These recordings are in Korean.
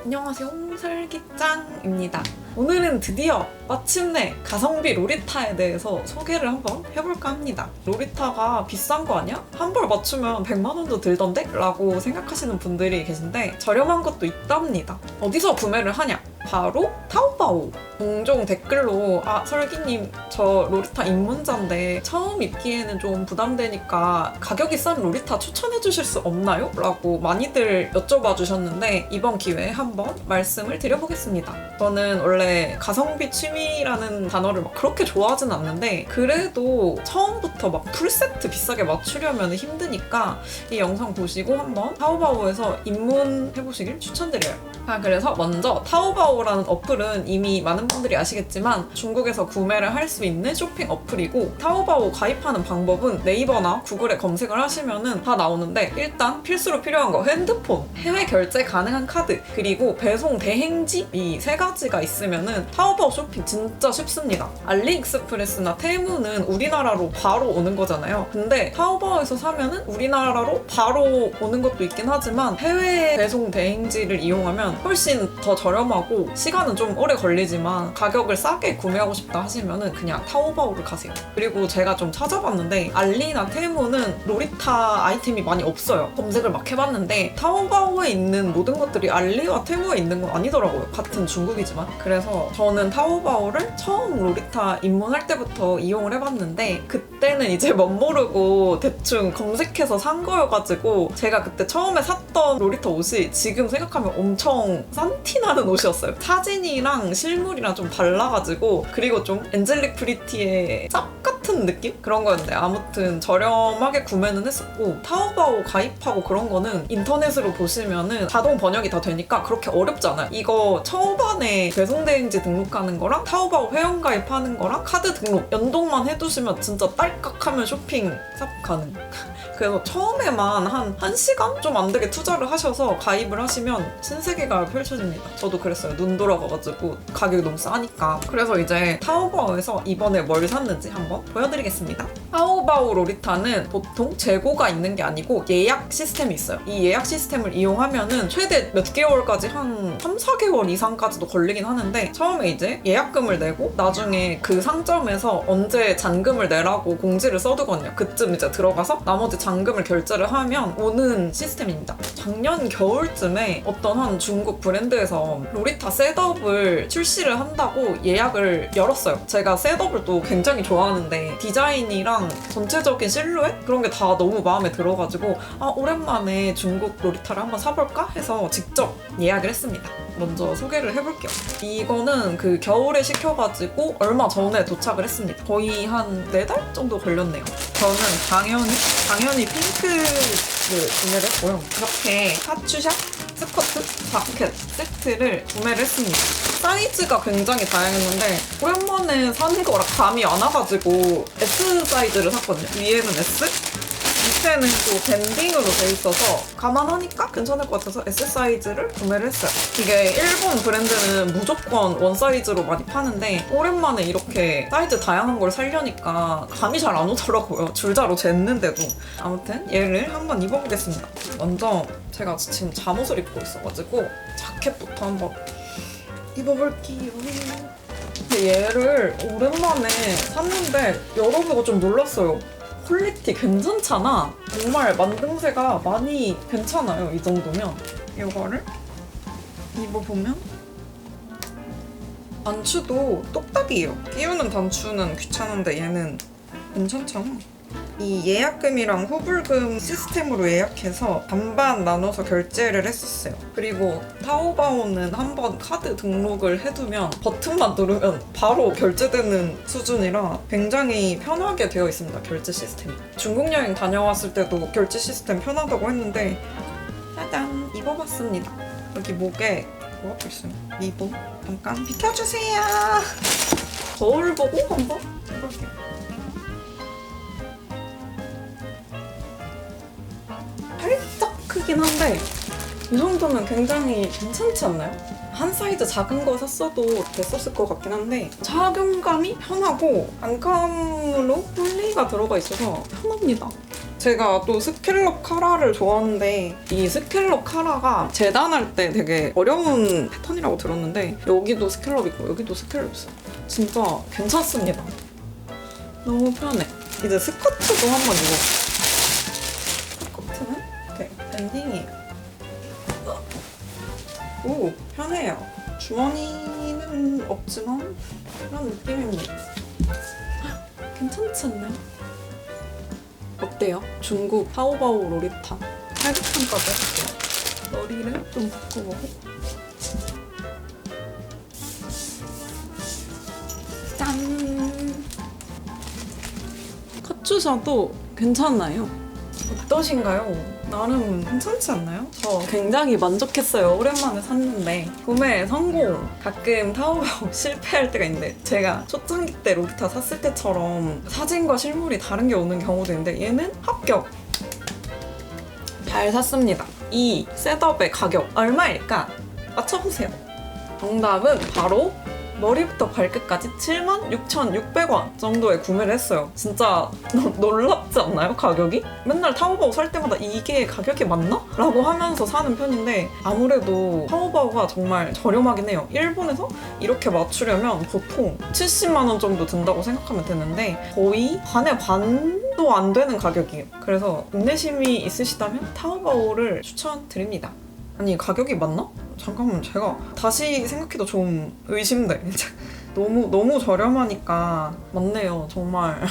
안녕하세요, 설기짱입니다. 오늘은 드디어 마침내 가성비 로리타에 대해서 소개를 한번 해볼까 합니다. 로리타가 비싼 거 아니야? 한 벌 맞추면 100만 원도 들던데? 라고 생각하시는 분들이 계신데 저렴한 것도 있답니다. 어디서 구매를 하냐? 바로 타오바오. 종종 댓글로 설기님 저 로리타 입문자인데 처음 입기에는 좀 부담되니까 가격이 싼 로리타 추천해 주실 수 없나요? 라고 많이들 여쭤봐 주셨는데 이번 기회에 한번 말씀을 드려보겠습니다. 저는 원래 가성비 취미라는 단어를 막 그렇게 좋아하진 않는데 그래도 처음부터 막 풀세트 비싸게 맞추려면 힘드니까 이 영상 보시고 한번 타오바오에서 입문해보시길 추천드려요. 그래서 먼저 타오바오라는 어플은 이미 많은 분들이 아시겠지만 중국에서 구매를 할 수 있는 쇼핑 어플이고 타오바오 가입하는 방법은 네이버나 구글에 검색을 하시면 다 나오는데 일단 필수로 필요한 거 핸드폰, 해외 결제 가능한 카드, 그리고 배송 대행지 이 세 가지가 있으면 타오바오 쇼핑 진짜 쉽습니다. 알리익스프레스나 테무는 우리나라로 바로 오는 거잖아요. 근데 타오바오에서 사면은 우리나라로 바로 오는 것도 있긴 하지만 해외 배송 대행지를 이용하면 훨씬 더 저렴하고 시간은 좀 오래 걸리지만 가격을 싸게 구매하고 싶다 하시면은 그냥 타오바오를 가세요. 그리고 제가 좀 찾아봤는데 알리나 테무는 로리타 아이템이 많이 없어요. 검색을 막 해봤는데 타오바오에 있는 모든 것들이 알리와 테무에 있는 건 아니더라고요. 같은 중국이지만. 그래서 저는 타오바오를 처음 로리타 입문할 때부터 이용을 해봤는데 그때는 이제 멋모르고 대충 검색해서 산 거여가지고 제가 그때 처음에 샀던 로리타 옷이 지금 생각하면 엄청 싼티나는 옷이었어요. 사진이랑 실물이랑 좀 달라가지고 그리고 좀 엔젤릭 프리티의 짭 같은 느낌? 그런 거였는데 아무튼 저렴하게 구매는 했었고 타오바오 가입하고 그런 거는 인터넷으로 보시면은 자동 번역이 다 되니까 그렇게 어렵지 않아요. 이거 초반에 배송대행지 등록하는 거랑 타오바오 회원가입하는 거랑 카드 등록 연동만 해두시면 진짜 딸깍하면 쇼핑 싹 가능. 그래서 처음에만 한 1시간? 좀 안 되게 투자를 하셔서 가입을 하시면 신세계가 펼쳐집니다. 저도 그랬어요. 눈 돌아가가지고 가격이 너무 싸니까. 그래서 이제 타오바오에서 이번에 뭘 샀는지 한번 보여드리겠습니다. 타오바오 로리타는 보통 재고가 있는 게 아니고 예약 시스템이 있어요. 이 예약 시스템을 이용하면은 최대 몇 개월까지 한 3, 4개월 이상까지도 걸리긴 하는데 처음에 이제 예약금을 내고 나중에 그 상점에서 언제 잔금을 내라고 공지를 써두거든요. 그쯤 이제 들어가서 나머지 잔금을 결제를 하면 오는 시스템입니다. 작년 겨울쯤에 어떤 한 중국 브랜드에서 로리타 셋업을 출시를 한다고 예약을 열었어요. 제가 셋업을 또 굉장히 좋아하는데 디자인이랑 전체적인 실루엣? 그런 게 다 너무 마음에 들어가지고 오랜만에 중국 로리타를 한번 사볼까 해서 직접 예약을 했습니다. 먼저 소개를 해볼게요. 이거는 그 겨울에 시켜가지고 얼마 전에 도착을 했습니다. 거의 한 4달 정도 걸렸네요. 저는 당연히 핑크를 구매를 했고요. 이렇게 카츄샤, 스커트, 자켓 세트를 구매를 했습니다. 사이즈가 굉장히 다양했는데 오랜만에 사는 거라 감이 안 와가지고 S 사이즈를 샀거든요. 위에는 S, 밑에는 또 밴딩으로 돼 있어서 감안하니까 괜찮을 것 같아서 S 사이즈를 구매를 했어요. 이게 일본 브랜드는 무조건 원 사이즈로 많이 파는데 오랜만에 이렇게 사이즈 다양한 걸 사려니까 감이 잘 안 오더라고요. 줄자로 쟀는데도. 아무튼 얘를 한번 입어보겠습니다. 먼저 제가 지금 잠옷을 입고 있어가지고 자켓부터 한번 입어볼게요. 근데 얘를 오랜만에 샀는데 열어보고 좀 놀랐어요. 퀄리티 괜찮잖아. 정말 만듦새가 많이 괜찮아요. 이 정도면. 이거를 입어보면 단추도 똑딱이에요. 끼우는 단추는 귀찮은데 얘는 괜찮잖아. 이 예약금이랑 후불금 시스템으로 예약해서 반반 나눠서 결제를 했었어요. 그리고 타오바오는 한번 카드 등록을 해두면 버튼만 누르면 바로 결제되는 수준이라 굉장히 편하게 되어 있습니다. 결제 시스템이. 중국 여행 다녀왔을 때도 결제 시스템 편하다고 했는데 짜잔! 입어봤습니다. 여기 목에 뭐가 있어요? 리본? 잠깐 비켜주세요! 거울 보고 한번 해볼게요. 살짝 크긴 한데 이 정도면 굉장히 괜찮지 않나요? 한 사이즈 작은 거 샀어도 됐었을 것 같긴 한데 착용감이 편하고 안감으로 폴리가 들어가 있어서 편합니다. 제가 또 스캘럽 카라를 좋아하는데 이 스캘럽 카라가 재단할 때 되게 어려운 패턴이라고 들었는데 여기도 스캘럽 있고 여기도 스캘럽 있어요. 진짜 괜찮습니다. 너무 편해. 이제 스커트도 한번 입어볼게요. 스커트는 이렇게 밴딩이에요. 오, 편해요. 주머니는 없지만 그런 느낌입니다. 괜찮지 않나요? 어때요? 중국 타오바오 로리타 팔각편까지 해볼게요. 머리를 좀 바꿔보고 짠! 카츄샤도 괜찮나요? 어떠신가요? 나름 괜찮지 않나요? 저 굉장히 만족했어요. 오랜만에 샀는데 구매 성공! 가끔 타오바오 실패할 때가 있는데 제가 초창기 때 로리타 샀을 때처럼 사진과 실물이 다른 게 오는 경우도 있는데 얘는 합격! 잘 샀습니다. 이 셋업의 가격 얼마일까? 맞춰보세요. 정답은 바로 머리부터 발끝까지 76,600원 정도에 구매를 했어요. 진짜 놀랍지 않나요? 가격이? 맨날 타오바오 살 때마다 이게 가격이 맞나? 라고 하면서 사는 편인데 아무래도 타오바오가 정말 저렴하긴 해요. 일본에서 이렇게 맞추려면 보통 70만 원 정도 든다고 생각하면 되는데 거의 반의 반도 안 되는 가격이에요. 그래서 인내심이 있으시다면 타오바오를 추천드립니다. 아니 가격이 맞나? 잠깐만 제가 다시 생각해도 좀 의심돼. 너무 저렴하니까 맞네요. 정말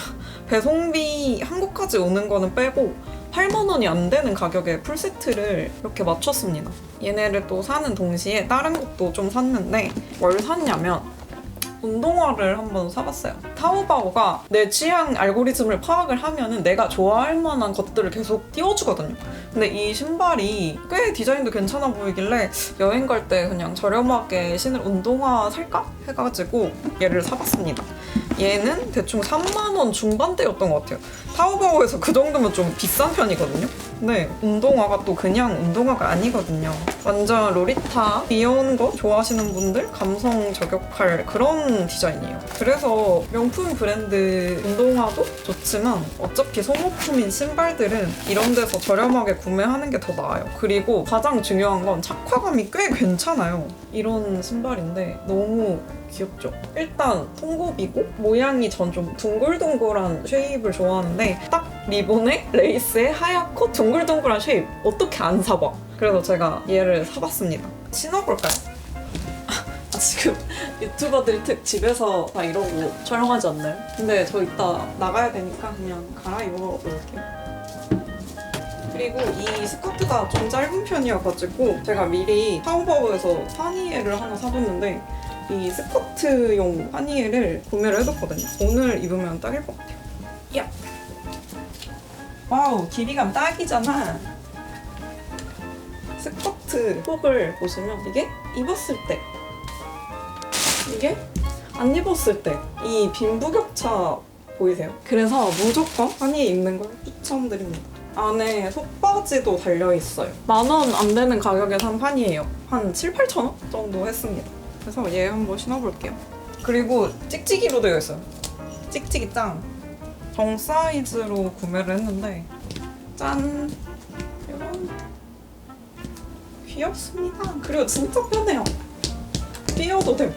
배송비 한국까지 오는 거는 빼고 8만 원이 안 되는 가격에 풀세트를 이렇게 맞췄습니다. 얘네를 또 사는 동시에 다른 것도 좀 샀는데 뭘 샀냐면 운동화를 한번 사봤어요. 타오바오가 내 취향 알고리즘을 파악을 하면은 내가 좋아할 만한 것들을 계속 띄워주거든요. 근데 이 신발이 꽤 디자인도 괜찮아 보이길래 여행 갈 때 그냥 저렴하게 신을 운동화 살까? 해가지고 얘를 사봤습니다. 얘는 대충 3만 원 중반대였던 것 같아요. 타오바오에서 그 정도면 좀 비싼 편이거든요. 근데 운동화가 또 그냥 운동화가 아니거든요. 완전 로리타 귀여운 거 좋아하시는 분들 감성 저격할 그런 디자인이에요. 그래서 명품 브랜드 운동화도 좋지만 어차피 소모품인 신발들은 이런 데서 저렴하게 구매하는 게 더 나아요. 그리고 가장 중요한 건 착화감이 꽤 괜찮아요. 이런 신발인데 너무 귀엽죠? 일단 통굽이고 모양이 전 좀 둥글둥글한 쉐입을 좋아하는데 딱 리본에 레이스에 하얗고 둥글둥글한 쉐입 어떻게 안 사봐? 그래서 제가 얘를 사봤습니다. 신어볼까요? 지금 유튜버들 특 집에서 다 이러고 촬영하지 않나요? 근데 저 이따 나가야 되니까 그냥 갈아입어볼게요. 그리고 이 스커트가 좀 짧은 편이어가지고 제가 미리 타오바오에서 파니에를 하나 사뒀는데 이 스커트용 파니에를 구매를 해뒀거든요. 오늘 입으면 딱일 것 같아요. 야! 와우, 길이감 딱이잖아. 스커트 폭을 보시면 이게 입었을 때 이게 안 입었을 때 이 빈부격차 보이세요? 그래서 무조건 파니에 입는 걸 추천드립니다. 안에 속바지도 달려있어요. 10,000원 안 되는 가격에 산 파니예요. 한 7,000~8,000원 정도 했습니다. 그래서 얘 한번 신어볼게요. 그리고 찍찍이로 되어 있어요. 찍찍이 짱! 정 사이즈로 구매를 했는데 짠! 이런 귀엽습니다. 그리고 진짜 편해요. 뛰어도 되고.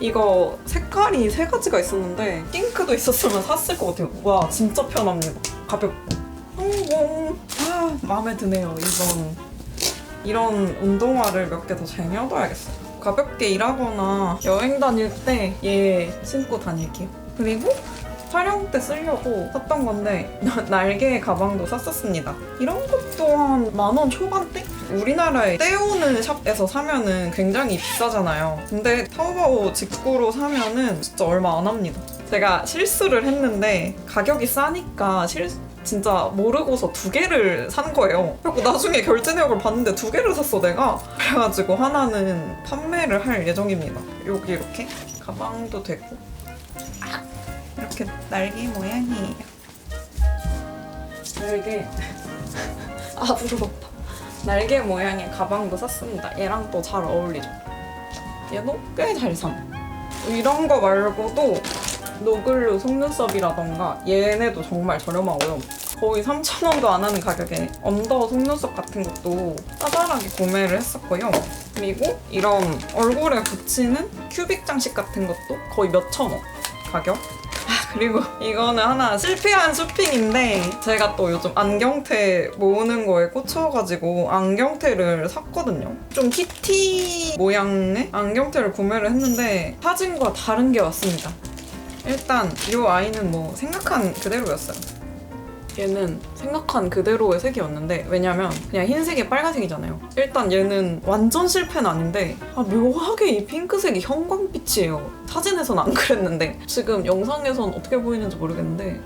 이거 색깔이 3가지가 있었는데 핑크도 있었으면 샀을 것 같아요. 와 진짜 편합니다. 가볍고. 성공! 아 마음에 드네요. 이런 운동화를 몇 개 더 쟁여둬야겠어요. 가볍게 일하거나 여행 다닐 때 얘 신고 다닐게요. 그리고 촬영 때 쓰려고 샀던 건데 날개 가방도 샀었습니다. 이런 것도 한 10,000원 초반대? 우리나라에 떼오는 샵에서 사면은 굉장히 비싸잖아요. 근데 타오바오 직구로 사면은 진짜 얼마 안 합니다. 제가 실수를 했는데 가격이 싸니까 진짜 모르고서 2개를 산 거예요. 그리고 나중에 결제 내역을 봤는데 2개를 샀어 내가. 그래가지고 하나는 판매를 할 예정입니다. 여기 이렇게 가방도 되고 이렇게 날개 모양이에요. 날개 부러웠다. 날개 모양의 가방도 샀습니다. 얘랑 또 잘 어울리죠. 얘도 꽤 잘 산. 이런 거 말고도 노글루 속눈썹이라던가 얘네도 정말 저렴하고요. 거의 3,000원도 안 하는 가격에 언더 속눈썹 같은 것도 짜잘하게 구매를 했었고요. 그리고 이런 얼굴에 붙이는 큐빅 장식 같은 것도 거의 몇천 원 가격. 그리고 이거는 하나 실패한 쇼핑인데 제가 또 요즘 안경테 모으는 거에 꽂혀가지고 안경테를 샀거든요. 좀 키티 모양의 안경테를 구매를 했는데 사진과 다른 게 왔습니다. 일단 이 아이는 뭐 생각한 그대로였어요. 얘는 생각한 그대로의 색이었는데 왜냐면 그냥 흰색에 빨간색이잖아요. 일단 얘는 완전 실패는 아닌데 묘하게 이 핑크색이 형광빛이에요. 사진에선 안 그랬는데 지금 영상에선 어떻게 보이는지 모르겠는데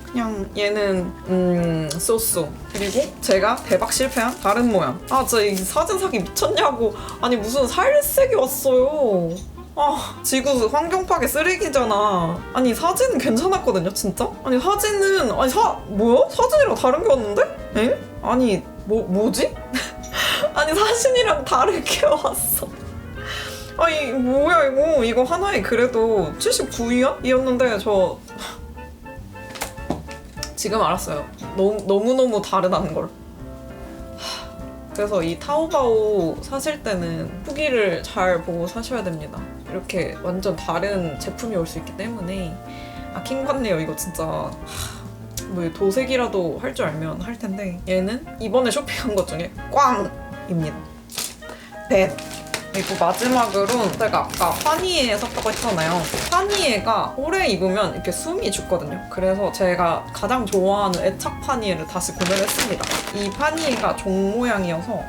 그냥 얘는 쏘쏘. 그리고 제가 대박 실패한 다른 모양. 진짜 이 사진 사기 미쳤냐고. 아니 무슨 살색이 왔어요. 지구 환경 파괴 쓰레기잖아. 아니 사진은 괜찮았거든요, 진짜? 아니 사진은 뭐야? 사진이랑 다른 게 왔는데? 엥? 아니 뭐지? 아니 사진이랑 다르게 왔어. 아니 뭐야 이거 하나에 그래도 79위안이었는데 저 지금 알았어요. 너무너무 다르다는 걸. 그래서 이 타오바오 사실 때는 후기를 잘 보고 사셔야 됩니다. 이렇게 완전 다른 제품이 올 수 있기 때문에 킹받네요. 이거 진짜 뭐 도색이라도 할 줄 알면 할 텐데 얘는 이번에 쇼핑한 것 중에 꽝입니다. 뱃. 그리고 마지막으로 제가 아까 파니에 샀다고 했잖아요. 파니에가 오래 입으면 이렇게 숨이 죽거든요. 그래서 제가 가장 좋아하는 애착 파니에를 다시 구매를 했습니다. 이 파니에가 종 모양이어서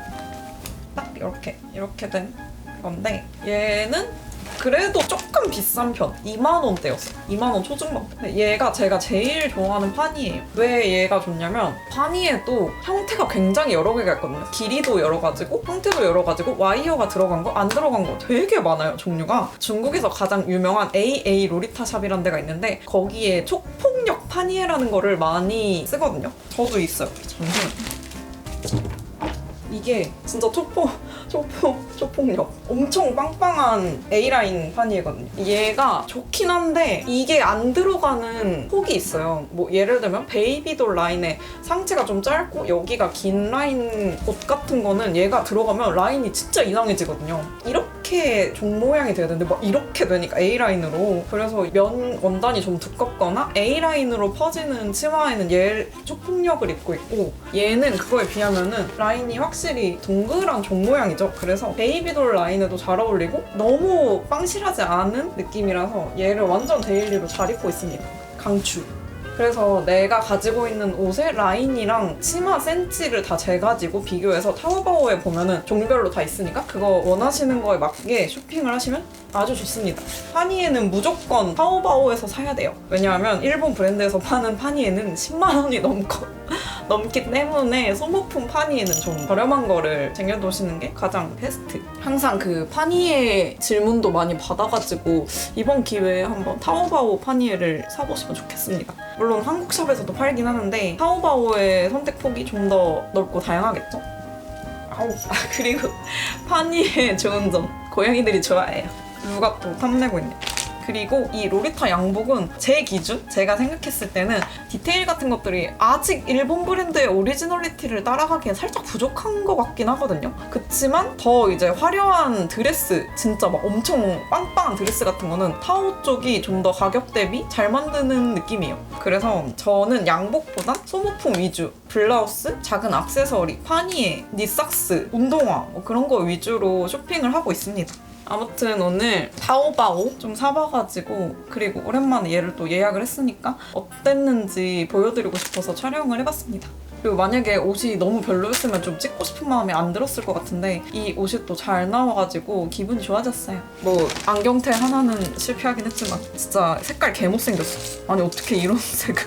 딱 이렇게 된 건데 얘는 그래도 조금 비싼 편. 2만원대였어. 2만원 초중반. 얘가 제가 제일 좋아하는 파니예요. 왜 얘가 좋냐면 파니에도 형태가 굉장히 여러 개가 있거든요. 길이도 여러 가지고 형태도 여러 가지고 와이어가 들어간 거 안 들어간 거 되게 많아요, 종류가. 중국에서 가장 유명한 AA 로리타 샵이라는 데가 있는데 거기에 촉폭력 파니에라는 거를 많이 쓰거든요. 저도 있어요. 잠시만요. 이게 진짜 초폭력 엄청 빵빵한 A라인 파니거든요. 얘가 좋긴 한데 이게 안 들어가는 폭이 있어요. 뭐 예를 들면 베이비돌 라인에 상체가 좀 짧고 여기가 긴 라인 옷 같은 거는 얘가 들어가면 라인이 진짜 이상해지거든요. 이렇게 종 모양이 돼야 되는데 막 이렇게 되니까 A라인으로. 그래서 면 원단이 좀 두껍거나 A라인으로 퍼지는 치마에는 얘 초폭력을 입고 있고 얘는 그거에 비하면은 라인이 확실히 동그란 종 모양이죠. 그래서 베이비돌 라인에도 잘 어울리고 너무 빵실하지 않은 느낌이라서 얘를 완전 데일리로 잘 입고 있습니다. 강추. 그래서 내가 가지고 있는 옷의 라인이랑 치마 센치를 다 재가지고 비교해서 타오바오에 보면은 종류별로 다 있으니까 그거 원하시는 거에 맞게 쇼핑을 하시면 아주 좋습니다. 파니에는 무조건 타오바오에서 사야 돼요. 왜냐하면 일본 브랜드에서 파는 파니에는 10만 원이 넘기 때문에 소모품 파니에는 좀 저렴한 거를 쟁여두시는 게 가장 베스트. 항상 그 파니에 질문도 많이 받아가지고 이번 기회에 한번 타오바오 파니에를 사보시면 좋겠습니다. 물론 한국 샵에서도 팔긴 하는데 타오바오의 선택폭이 좀 더 넓고 다양하겠죠? 그리고 파니에 좋은 점, 고양이들이 좋아해요. 누가 또 탐내고 있네. 그리고 이 로리타 양복은 제 기준, 제가 생각했을 때는 디테일 같은 것들이 아직 일본 브랜드의 오리지널리티를 따라가기엔 살짝 부족한 것 같긴 하거든요. 그치만 더 이제 화려한 드레스, 진짜 막 엄청 빵빵한 드레스 같은 거는 타오 쪽이 좀 더 가격 대비 잘 만드는 느낌이에요. 그래서 저는 양복보다 소모품 위주, 블라우스, 작은 액세서리, 파니에, 니삭스, 운동화 뭐 그런 거 위주로 쇼핑을 하고 있습니다. 아무튼 오늘 타오바오 좀 사봐가지고 그리고 오랜만에 얘를 또 예약을 했으니까 어땠는지 보여드리고 싶어서 촬영을 해봤습니다. 그리고 만약에 옷이 너무 별로였으면 좀 찍고 싶은 마음이 안 들었을 것 같은데 이 옷이 또 잘 나와가지고 기분이 좋아졌어요. 뭐 안경테 하나는 실패하긴 했지만 진짜 색깔 개 못생겼어. 아니 어떻게 이런 색을.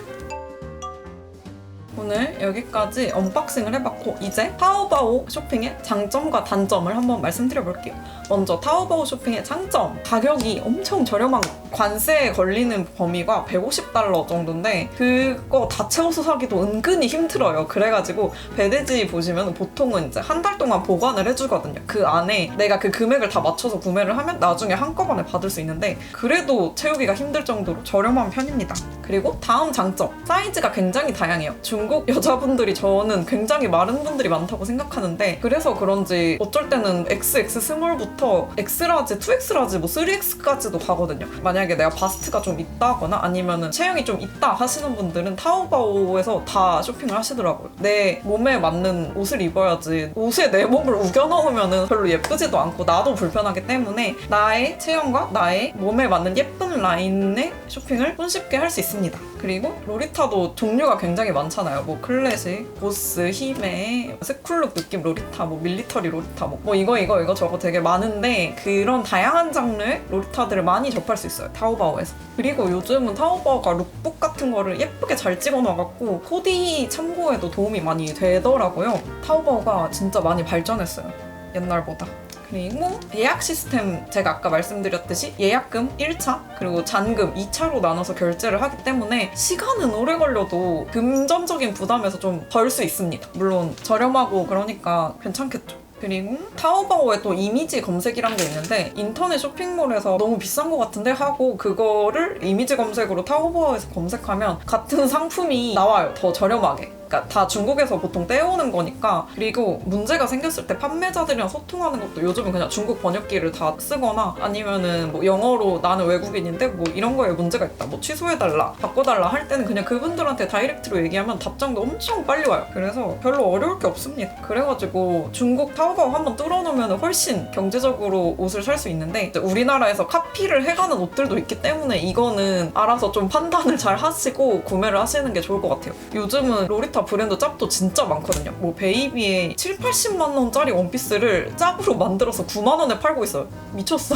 오늘 오늘 여기까지 언박싱을 해봤고 이제 타오바오 쇼핑의 장점과 단점을 한번 말씀드려볼게요. 먼저 타오바오 쇼핑의 장점! 가격이 엄청 저렴한 거. 관세에 걸리는 범위가 $150 정도인데 그거 다 채워서 사기도 은근히 힘들어요. 그래가지고 배대지 보시면 보통은 이제 한 달 동안 보관을 해주거든요. 그 안에 내가 그 금액을 다 맞춰서 구매를 하면 나중에 한꺼번에 받을 수 있는데 그래도 채우기가 힘들 정도로 저렴한 편입니다. 그리고 다음 장점! 사이즈가 굉장히 다양해요. 중국 여자분들이 저는 굉장히 마른 분들이 많다고 생각하는데 그래서 그런지 어쩔 때는 XX 스몰부터 X라지, 2X라지, 뭐 3X까지도 가거든요. 만약에 내가 바스트가 좀 있다거나 아니면은 체형이 좀 있다 하시는 분들은 타오바오에서 다 쇼핑을 하시더라고요. 내 몸에 맞는 옷을 입어야지 옷에 내 몸을 우겨 넣으면은 별로 예쁘지도 않고 나도 불편하기 때문에 나의 체형과 나의 몸에 맞는 예쁜 라인의 쇼핑을 손쉽게 할 수 있습니다. 그리고 로리타도 종류가 굉장히 많잖아요. 뭐 클래식, 보스, 히메, 스쿨룩 느낌 로리타, 뭐 밀리터리 로리타, 뭐 이거 저거 되게 많은데 그런 다양한 장르의 로리타들을 많이 접할 수 있어요. 타오바오에서. 그리고 요즘은 타오바오가 룩북 같은 거를 예쁘게 잘 찍어놔갖고 코디 참고에도 도움이 많이 되더라고요. 타오바오가 진짜 많이 발전했어요. 옛날보다. 그리고 예약 시스템 제가 아까 말씀드렸듯이 예약금 1차 그리고 잔금 2차로 나눠서 결제를 하기 때문에 시간은 오래 걸려도 금전적인 부담에서 좀 덜 수 있습니다. 물론 저렴하고 그러니까 괜찮겠죠. 그리고 타오바오에 또 이미지 검색이란 게 있는데 인터넷 쇼핑몰에서 너무 비싼 것 같은데 하고 그거를 이미지 검색으로 타오바오에서 검색하면 같은 상품이 나와요. 더 저렴하게. 그러니까 다 중국에서 보통 떼오는 거니까. 그리고 문제가 생겼을 때 판매자들이랑 소통하는 것도 요즘은 그냥 중국 번역기를 다 쓰거나 아니면은 뭐 영어로 나는 외국인인데 뭐 이런 거에 문제가 있다 뭐 취소해달라 바꿔달라 할 때는 그냥 그분들한테 다이렉트로 얘기하면 답장도 엄청 빨리 와요. 그래서 별로 어려울 게 없습니다. 그래가지고 중국 타오바오 한번 뚫어놓으면 훨씬 경제적으로 옷을 살 수 있는데 이제 우리나라에서 카피를 해가는 옷들도 있기 때문에 이거는 알아서 좀 판단을 잘 하시고 구매를 하시는 게 좋을 것 같아요. 요즘은 로리타 브랜드 짭도 진짜 많거든요. 뭐 베이비의 7, 80만 원짜리 원피스를 짭으로 만들어서 9만 원에 팔고 있어요. 미쳤어.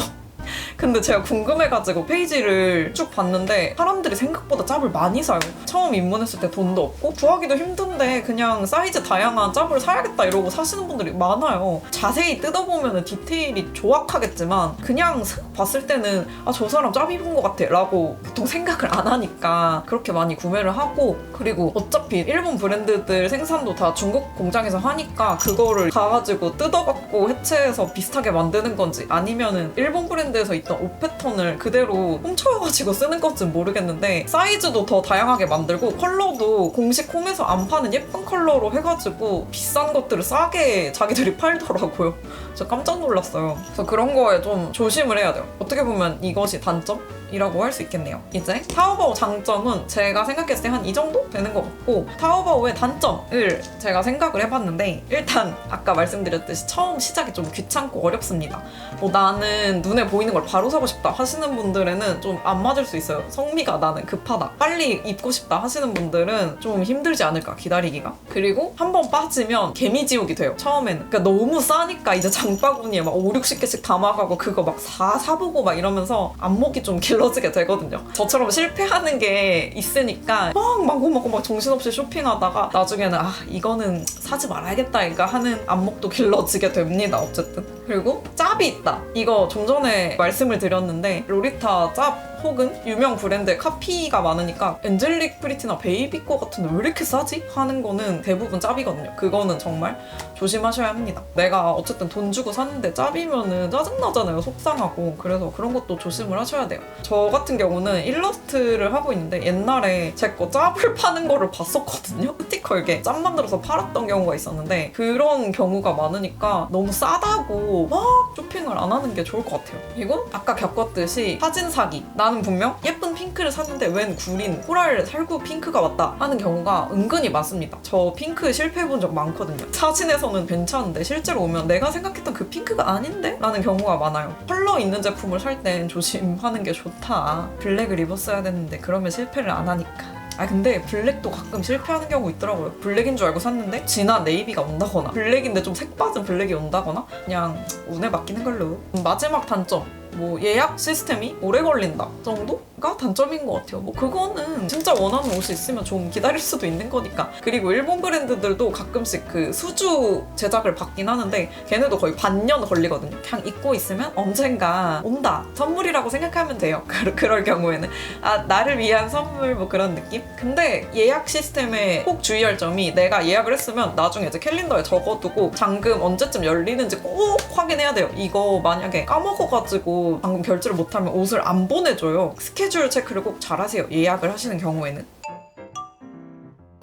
근데 제가 궁금해가지고 페이지를 쭉 봤는데 사람들이 생각보다 짭을 많이 사요. 처음 입문했을 때 돈도 없고 구하기도 힘든데 그냥 사이즈 다양한 짭을 사야겠다 이러고 사시는 분들이 많아요. 자세히 뜯어보면 디테일이 조악하겠지만 그냥 봤을 때는 아, 저 사람 짭 입은 것 같아 라고 보통 생각을 안 하니까 그렇게 많이 구매를 하고 그리고 어차피 일본 브랜드들 생산도 다 중국 공장에서 하니까 그거를 가가지고 뜯어갖고 해체해서 비슷하게 만드는 건지 아니면은 일본 브랜드에서 있던 옷 패턴을 그대로 훔쳐가지고 쓰는 건지는 모르겠는데 사이즈도 더 다양하게 만들고 컬러도 공식 홈에서 안 파는 예쁜 컬러로 해가지고 비싼 것들을 싸게 자기들이 팔더라고요. 저 깜짝 놀랐어요. 그래서 그런 거에 좀 조심을 해야 돼요. 어떻게 보면 이것이 단점이라고 할 수 있겠네요. 이제 타오바오 장점은 제가 생각했을 때 한 이 정도 되는 것 같고 타오바오의 단점을 제가 생각을 해봤는데 일단 아까 말씀드렸듯이 처음 시작이 좀 귀찮고 어렵습니다. 뭐 나는 눈에 보이는 걸 바로 사고 싶다 하시는 분들에는 좀 안 맞을 수 있어요. 성미가 나는 급하다. 빨리 입고 싶다 하시는 분들은 좀 힘들지 않을까 기다리기가. 그리고 한번 빠지면 개미지옥이 돼요. 처음에는. 그러니까 너무 싸니까 이제 장바구니에 막 5, 60개씩 담아가고 그거 막 사보고 막 이러면서 안목이 좀 길러지게 되거든요. 저처럼 실패하는 게 있으니까 막 마구마구 막 정신없이 쇼핑하다가 나중에는 아 이거는 사지 말아야겠다 그러니까 하는 안목도 길러지게 됩니다. 어쨌든. 그리고 짭이 있다. 이거 좀 전에 말씀을 드렸는데 로리타 짭 혹은 유명 브랜드의 카피가 많으니까 엔젤릭 프리티나 베이비코 같은데 왜 이렇게 싸지? 하는 거는 대부분 짭이거든요. 그거는 정말 조심하셔야 합니다. 내가 어쨌든 돈 주고 샀는데 짭이면은 짜증나잖아요. 속상하고. 그래서 그런 것도 조심을 하셔야 돼요. 저 같은 경우는 일러스트를 하고 있는데 옛날에 제 거 짭을 파는 거를 봤었거든요. 스티커 이렇게 짭 만들어서 팔았던 경우가 있었는데 그런 경우가 많으니까 너무 싸다고 막 쇼핑을 안 하는 게 좋을 것 같아요. 그리고 아까 겪었듯이 사진 사기. 나는 분명 예쁜 핑크를 샀는데 웬 구린 코랄 살구 핑크가 왔다 하는 경우가 은근히 많습니다. 저 핑크 실패해본 적 많거든요. 사진에서는 괜찮은데 실제로 오면 내가 생각했던 그 핑크가 아닌데? 라는 경우가 많아요. 컬러 있는 제품을 살 땐 조심하는 게 좋다. 블랙을 입었어야 됐는데 그러면 실패를 안 하니까. 아 근데 블랙도 가끔 실패하는 경우 있더라고요. 블랙인 줄 알고 샀는데 진한 네이비가 온다거나 블랙인데 좀 색 빠진 블랙이 온다거나 그냥 운에 맡기는 걸로. 마지막 단점 뭐 예약 시스템이 오래 걸린다 정도가 단점인 것 같아요. 뭐 그거는 진짜 원하는 옷이 있으면 좀 기다릴 수도 있는 거니까. 그리고 일본 브랜드들도 가끔씩 그 수주 제작을 받긴 하는데 걔네도 거의 반년 걸리거든요. 그냥 입고 있으면 언젠가 온다, 선물이라고 생각하면 돼요. 그럴 경우에는 아, 나를 위한 선물 뭐 그런 느낌? 근데 예약 시스템에 꼭 주의할 점이, 내가 예약을 했으면 나중에 이제 캘린더에 적어두고 잠금 언제쯤 열리는지 꼭 확인해야 돼요. 이거 만약에 까먹어가지고 방금 결제를 못하면 옷을 안 보내줘요. 스케줄 체크를 꼭 잘하세요, 예약을 하시는 경우에는.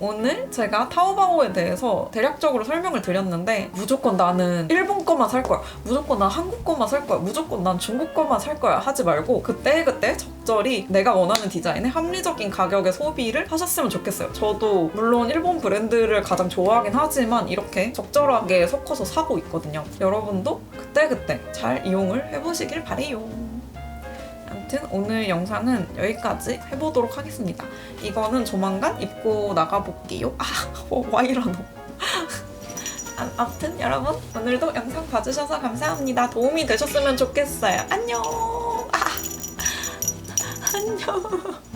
오늘 제가 타오바오에 대해서 대략적으로 설명을 드렸는데, 무조건 나는 일본 거만 살 거야, 무조건 난 한국 거만 살 거야, 무조건 난 중국 거만 살 거야 하지 말고 그때그때 적절히 내가 원하는 디자인에 합리적인 가격의 소비를 하셨으면 좋겠어요. 저도 물론 일본 브랜드를 가장 좋아하긴 하지만 이렇게 적절하게 섞어서 사고 있거든요. 여러분도 그때그때 잘 이용을 해보시길 바래요. 아무튼 오늘 영상은 여기까지 해보도록 하겠습니다. 이거는 조만간 입고 나가볼게요. 와 이러노. 아무튼 여러분, 오늘도 영상 봐주셔서 감사합니다. 도움이 되셨으면 좋겠어요. 안녕. 안녕.